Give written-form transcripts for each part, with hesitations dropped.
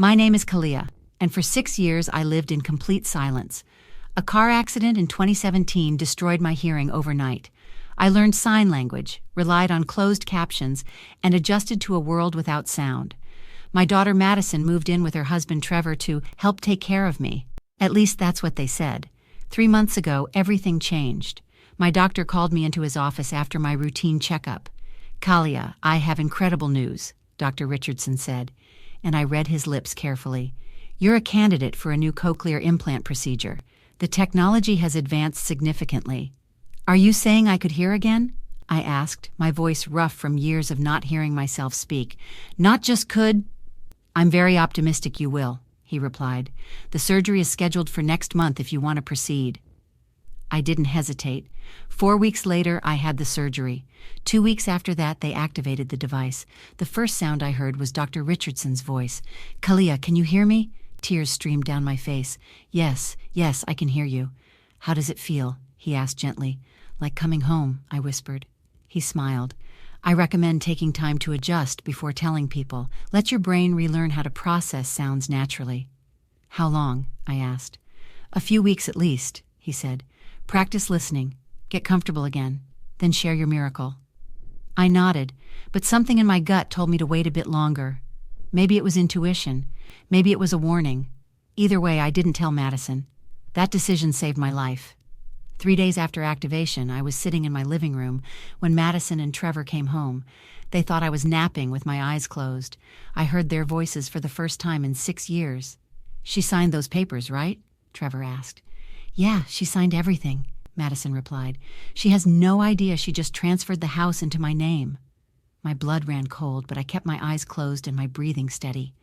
My name is Kalia, and for 6 years I lived in complete silence. A car accident in 2017 destroyed my hearing overnight. I learned sign language, relied on closed captions, and adjusted to a world without sound. My daughter Madison moved in with her husband Trevor to help take care of me. At least that's what they said. 3 months ago, everything changed. My doctor called me into his office after my routine checkup. "Kalia, I have incredible news," Dr. Richardson said, and I read his lips carefully. "You're a candidate for a new cochlear implant procedure. The technology has advanced significantly." "Are you saying I could hear again?" I asked, my voice rough from years of not hearing myself speak. "Not just could." "I'm very optimistic you will," he replied. "The surgery is scheduled for next month if you want to proceed." I didn't hesitate. 4 weeks later, I had the surgery. 2 weeks after that, they activated the device. The first sound I heard was Dr. Richardson's voice. "Kalia, can you hear me?" Tears streamed down my face. Yes, I can hear you." "How does it feel?" he asked gently. "Like coming home," I whispered. He smiled. "I recommend taking time to adjust before telling people. Let your brain relearn how to process sounds naturally." "How long?" I asked. "A few weeks at least," he said. "Practice listening. Get comfortable again. Then share your miracle." I nodded, but something in my gut told me to wait a bit longer. Maybe it was intuition. Maybe it was a warning. Either way, I didn't tell Madison. That decision saved my life. 3 days after activation, I was sitting in my living room when Madison and Trevor came home. They thought I was napping with my eyes closed. I heard their voices for the first time in 6 years. "She signed those papers, right?" Trevor asked. "Yeah, she signed everything," Madison replied. "She has no idea she just transferred the house into my name." My blood ran cold, but I kept my eyes closed and my breathing steady.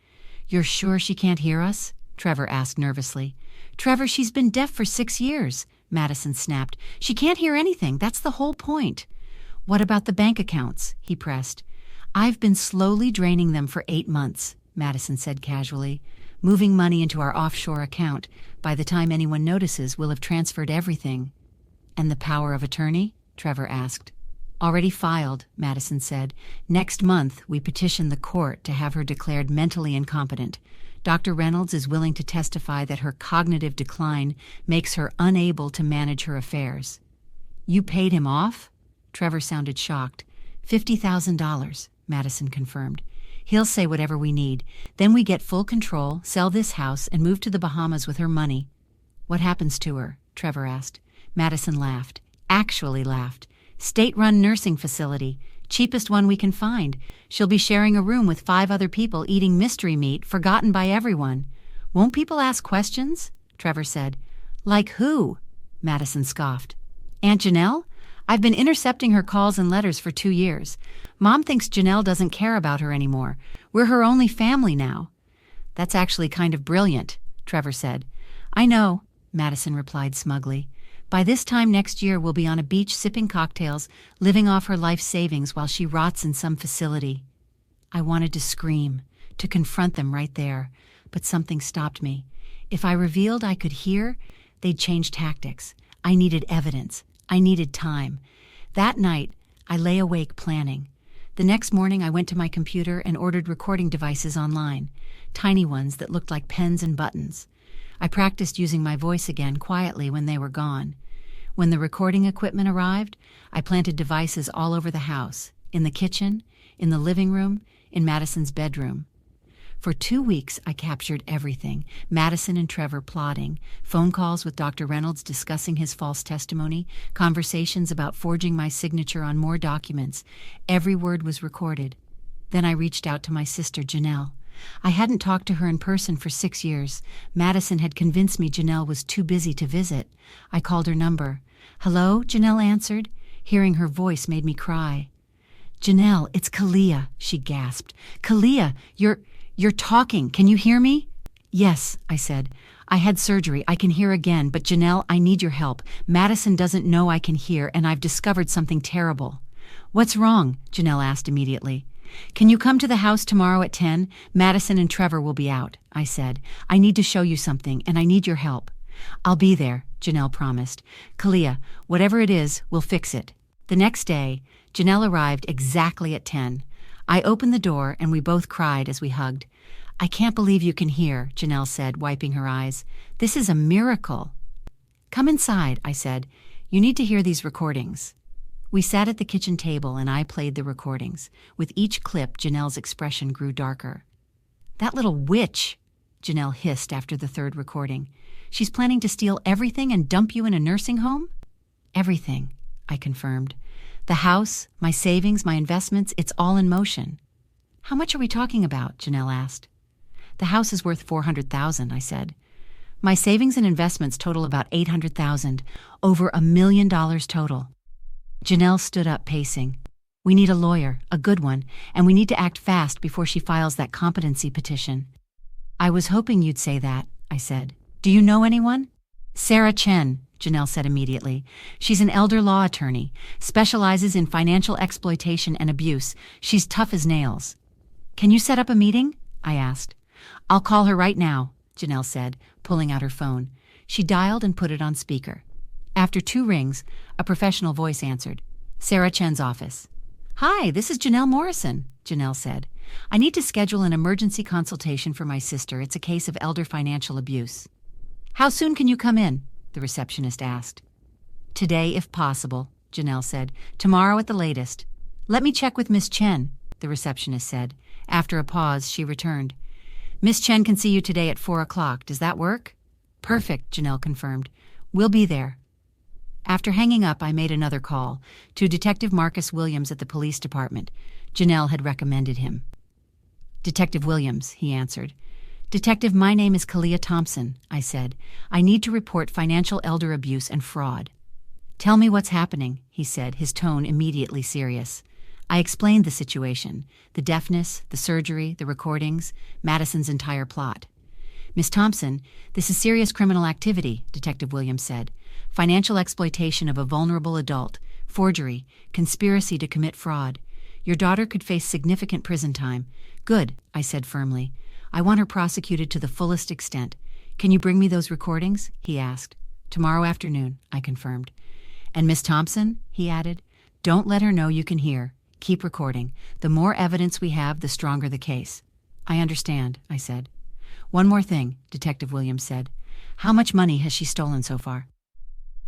"You're sure she can't hear us?" Trevor asked nervously. "Trevor, she's been deaf for 6 years," Madison snapped. "She can't hear anything. That's the whole point." "What about the bank accounts?" he pressed. "I've been slowly draining them for 8 months, Madison said casually. "Moving money into our offshore account. By the time anyone notices, we'll have transferred everything." "And the power of attorney?" Trevor asked. "Already filed," Madison said. "Next month, we petition the court to have her declared mentally incompetent. Dr. Reynolds is willing to testify that her cognitive decline makes her unable to manage her affairs." "You paid him off?" Trevor sounded shocked. $50,000, Madison confirmed. "He'll say whatever we need. Then we get full control, sell this house, and move to the Bahamas with her money." "What happens to her?" Trevor asked. Madison laughed. Actually laughed. "State-run nursing facility. Cheapest one we can find. She'll be sharing a room with 5 other people eating mystery meat forgotten by everyone." "Won't people ask questions?" Trevor said. "Like who?" Madison scoffed. "Aunt Janelle? I've been intercepting her calls and letters for 2 years. Mom thinks Janelle doesn't care about her anymore. We're her only family now." "That's actually kind of brilliant," Trevor said. "I know," Madison replied smugly. "By this time next year, we'll be on a beach sipping cocktails, living off her life savings while she rots in some facility." I wanted to scream, to confront them right there, but something stopped me. If I revealed I could hear, they'd change tactics. I needed evidence. I needed time. That night, I lay awake planning. The next morning, I went to my computer and ordered recording devices online, tiny ones that looked like pens and buttons. I practiced using my voice again quietly when they were gone. When the recording equipment arrived, I planted devices all over the house, in the kitchen, in the living room, in Madison's bedroom. For 2 weeks, I captured everything. Madison and Trevor plotting, phone calls with Dr. Reynolds discussing his false testimony, conversations about forging my signature on more documents. Every word was recorded. Then I reached out to my sister, Janelle. I hadn't talked to her in person for 6 years. Madison had convinced me Janelle was too busy to visit. I called her number. "Hello?" Janelle answered. Hearing her voice made me cry. "Janelle, it's Kalia," she gasped. "Kalia, you're talking. Can you hear me?" "Yes," I said. "I had surgery. I can hear again, but Janelle, I need your help. Madison doesn't know I can hear, and I've discovered something terrible." "What's wrong?" Janelle asked immediately. "Can you come to the house tomorrow at 10? Madison and Trevor will be out," I said. "I need to show you something, and I need your help." "I'll be there," Janelle promised. "Kalia, whatever it is, we'll fix it." The next day, Janelle arrived exactly at 10. I opened the door and we both cried as we hugged. I can't believe you can hear, Janelle said, wiping her eyes. This is a miracle. Come inside, I said. You need to hear these recordings. We sat at the kitchen table and I played the recordings. With each clip, Janelle's expression grew darker. That little witch, Janelle hissed after the third recording. She's planning to steal everything and dump you in a nursing home? Everything, I confirmed. The house, my savings, my investments, it's all in motion. How much are we talking about? Janelle asked. The house is worth $400,000, I said. My savings and investments total about $800,000, over $1 million total. Janelle stood up, pacing. We need a lawyer, a good one, and we need to act fast before she files that competency petition. I was hoping you'd say that, I said. Do you know anyone? Sarah Chen, Janelle said immediately. She's an elder law attorney, specializes in financial exploitation and abuse. She's tough as nails. Can you set up a meeting? I asked. I'll call her right now, Janelle said, pulling out her phone. She dialed and put it on speaker. After 2 rings, a professional voice answered. Sarah Chen's office. Hi, this is Janelle Morrison, Janelle said. I need to schedule an emergency consultation for my sister. It's a case of elder financial abuse. How soon can you come in? The receptionist asked. Today, if possible, Janelle said. Tomorrow at the latest. Let me check with Miss Chen, the receptionist said. After a pause, she returned. Miss Chen can see you today at 4 o'clock. Does that work? Perfect, Janelle confirmed. We'll be there. After hanging up, I made another call to Detective Marcus Williams at the police department. Janelle had recommended him. Detective Williams, he answered. Detective, my name is Kalia Thompson, I said. I need to report financial elder abuse and fraud. Tell me what's happening, he said, his tone immediately serious. I explained the situation, the deafness, the surgery, the recordings, Madison's entire plot. Miss Thompson, this is serious criminal activity, Detective Williams said. Financial exploitation of a vulnerable adult, forgery, conspiracy to commit fraud. Your daughter could face significant prison time. Good, I said firmly. I want her prosecuted to the fullest extent. Can you bring me those recordings? He asked. Tomorrow afternoon, I confirmed. And Miss Thompson, he added, don't let her know you can hear. Keep recording. The more evidence we have, the stronger the case. I understand, I said. One more thing, Detective Williams said. How much money has she stolen so far?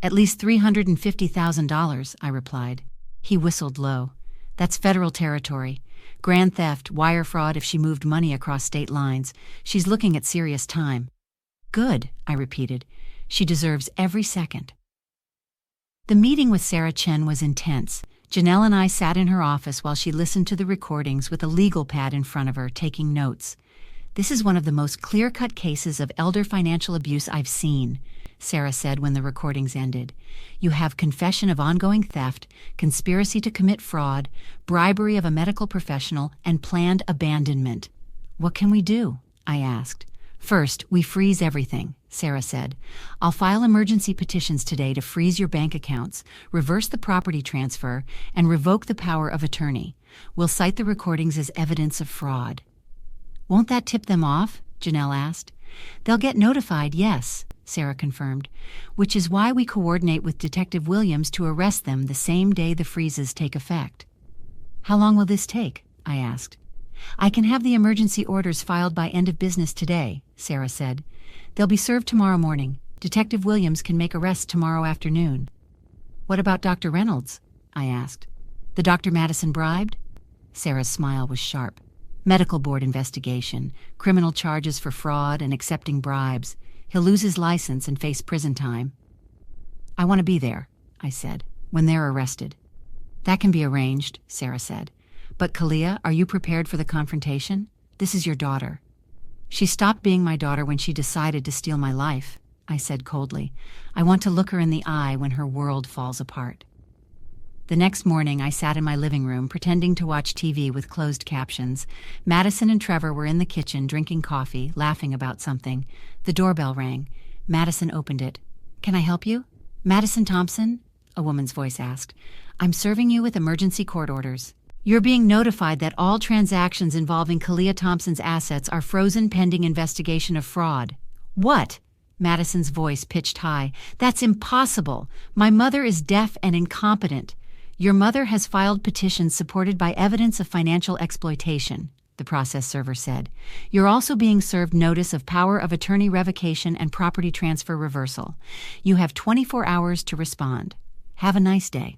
At least $350,000, I replied. He whistled low. That's federal territory. Grand theft, wire fraud if she moved money across state lines. She's looking at serious time. Good, I repeated. She deserves every second. The meeting with Sarah Chen was intense. Janelle and I sat in her office while she listened to the recordings with a legal pad in front of her, taking notes. This is one of the most clear-cut cases of elder financial abuse I've seen, Sarah said when the recordings ended. You have confession of ongoing theft, conspiracy to commit fraud, bribery of a medical professional, and planned abandonment. What can we do? I asked. First, we freeze everything, Sarah said. I'll file emergency petitions today to freeze your bank accounts, reverse the property transfer, and revoke the power of attorney. We'll cite the recordings as evidence of fraud. Won't that tip them off? Janelle asked. They'll get notified, yes, Sarah confirmed, which is why we coordinate with Detective Williams to arrest them the same day the freezes take effect. How long will this take? I asked. I can have the emergency orders filed by end of business today, Sarah said. They'll be served tomorrow morning. Detective Williams can make arrests tomorrow afternoon. What about Dr. Reynolds? I asked. The Dr. Madison bribed? Sarah's smile was sharp. Medical board investigation, criminal charges for fraud and accepting bribes. He'll lose his license and face prison time. I want to be there, I said, when they're arrested. That can be arranged, Sarah said. But Kalia, are you prepared for the confrontation? This is your daughter. She stopped being my daughter when she decided to steal my life, I said coldly. I want to look her in the eye when her world falls apart. The next morning, I sat in my living room, pretending to watch TV with closed captions. Madison and Trevor were in the kitchen, drinking coffee, laughing about something. The doorbell rang. Madison opened it. Can I help you? Madison Thompson? A woman's voice asked. I'm serving you with emergency court orders. You're being notified that all transactions involving Kalia Thompson's assets are frozen pending investigation of fraud. What? Madison's voice pitched high. That's impossible. My mother is deaf and incompetent. Your mother has filed petitions supported by evidence of financial exploitation. the process server said. You're also being served notice of power of attorney revocation and property transfer reversal. You have 24 hours to respond. Have a nice day.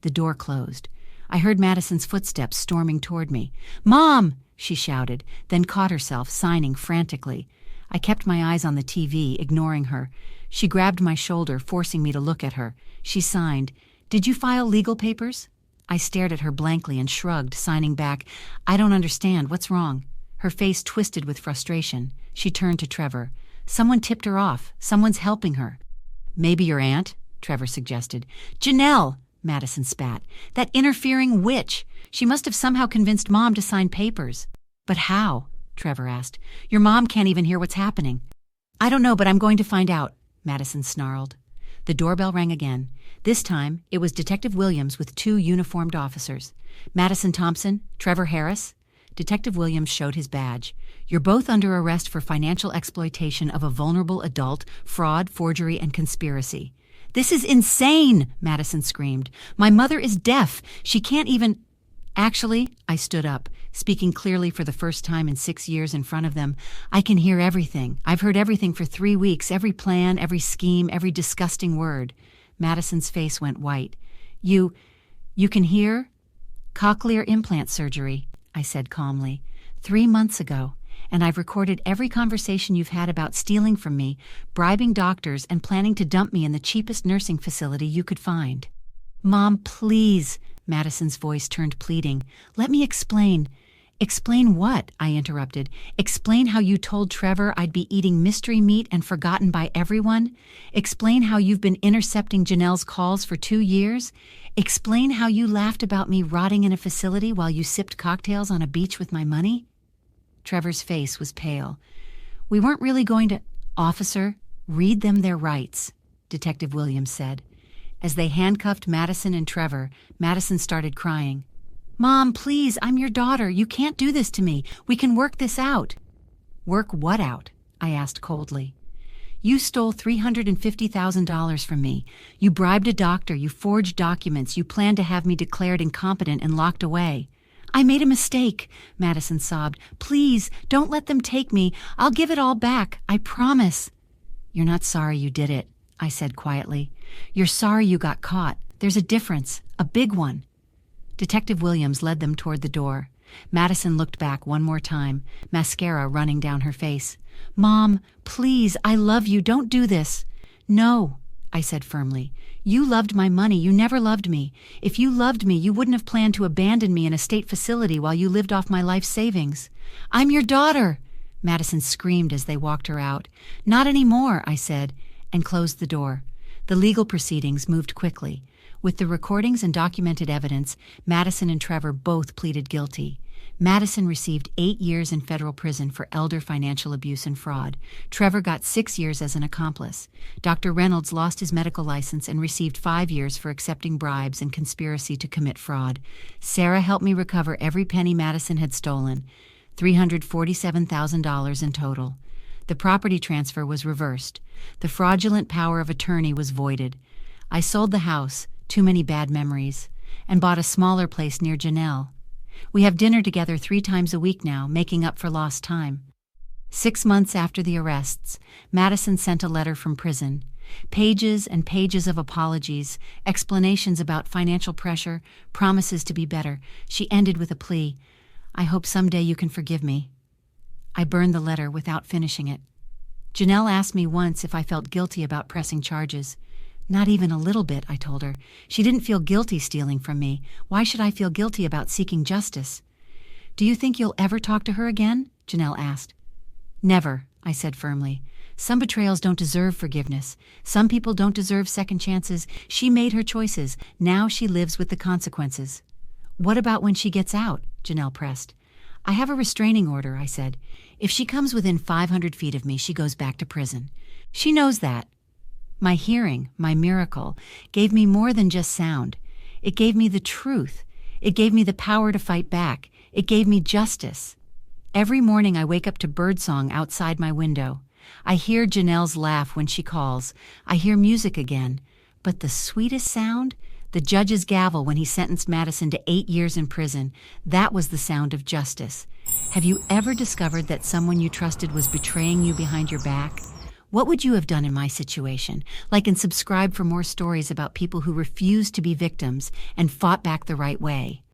The door closed. I heard Madison's footsteps storming toward me. "Mom!" she shouted, then caught herself, signing frantically. I kept my eyes on the TV, ignoring her. She grabbed my shoulder, forcing me to look at her. She signed, "Did you file legal papers?" I stared at her blankly and shrugged, signing back, "I don't understand. What's wrong?" Her face twisted with frustration. She turned to Trevor. "Someone tipped her off. Someone's helping her." "Maybe your aunt?" Trevor suggested. "Janelle!" Madison spat. "That interfering witch! She must have somehow convinced Mom to sign papers." "But how?" Trevor asked. "Your mom can't even hear what's happening." "I don't know, but I'm going to find out," Madison snarled. The doorbell rang again. This time, it was Detective Williams with 2 uniformed officers. "Madison Thompson, Trevor Harris." Detective Williams showed his badge. "You're both under arrest for financial exploitation of a vulnerable adult, fraud, forgery, and conspiracy." "This is insane!" Madison screamed. "My mother is deaf. She can't even—" "Actually," I stood up, speaking clearly for the first time in 6 years in front of them, "I can hear everything. I've heard everything for 3 weeks, every plan, every scheme, every disgusting word." Madison's face went white. You can hear?" "Cochlear implant surgery," I said calmly. 3 months ago. And I've recorded every conversation you've had about stealing from me, bribing doctors, and planning to dump me in the cheapest nursing facility you could find." "Mom, please," Madison's voice turned pleading. "Let me explain." "Explain what?" I interrupted. "Explain how you told Trevor I'd be eating mystery meat and forgotten by everyone? Explain how you've been intercepting Janelle's calls for 2 years? Explain how you laughed about me rotting in a facility while you sipped cocktails on a beach with my money?" Trevor's face was pale. "We weren't really going to—" "Officer, read them their rights," Detective Williams said. As they handcuffed Madison and Trevor, Madison started crying. "Mom, please, I'm your daughter. You can't do this to me. We can work this out." "Work what out?" I asked coldly. "You stole $350,000 from me. You bribed a doctor. You forged documents. You planned to have me declared incompetent and locked away." "I made a mistake," Madison sobbed. "Please, don't let them take me. I'll give it all back. I promise." "You're not sorry you did it," I said quietly. "You're sorry you got caught. There's a difference, a big one." Detective Williams led them toward the door. Madison looked back one more time, mascara running down her face. "Mom, please, I love you. Don't do this." "No," I said firmly. "You loved my money. You never loved me. If you loved me, you wouldn't have planned to abandon me in a state facility while you lived off my life savings." "I'm your daughter!" Madison screamed as they walked her out. "Not anymore," I said, and closed the door. The legal proceedings moved quickly. With the recordings and documented evidence, Madison and Trevor both pleaded guilty. Madison received 8 years in federal prison for elder financial abuse and fraud. Trevor got 6 years as an accomplice. Dr. Reynolds lost his medical license and received 5 years for accepting bribes and conspiracy to commit fraud. Sarah helped me recover every penny Madison had stolen, $347,000 in total. The property transfer was reversed. The fraudulent power of attorney was voided. I sold the house, too many bad memories, and bought a smaller place near Janelle. We have dinner together 3 times a week now, making up for lost time. 6 months after the arrests, Madison sent a letter from prison. Pages and pages of apologies, explanations about financial pressure, promises to be better. She ended with a plea. "I hope someday you can forgive me." I burned the letter without finishing it. Janelle asked me once if I felt guilty about pressing charges. "Not even a little bit," I told her. "She didn't feel guilty stealing from me. Why should I feel guilty about seeking justice?" "Do you think you'll ever talk to her again?" Janelle asked. "Never," I said firmly. "Some betrayals don't deserve forgiveness. Some people don't deserve second chances. She made her choices. Now she lives with the consequences." "What about when she gets out?" Janelle pressed. "I have a restraining order," I said. "If she comes within 500 feet of me, she goes back to prison. She knows that." My hearing, my miracle, gave me more than just sound. It gave me the truth. It gave me the power to fight back. It gave me justice. Every morning I wake up to birdsong outside my window. I hear Janelle's laugh when she calls. I hear music again. But the sweetest sound? The judge's gavel when he sentenced Madison to 8 years in prison. That was the sound of justice. Have you ever discovered that someone you trusted was betraying you behind your back? What would you have done in my situation? Like and subscribe for more stories about people who refused to be victims and fought back the right way.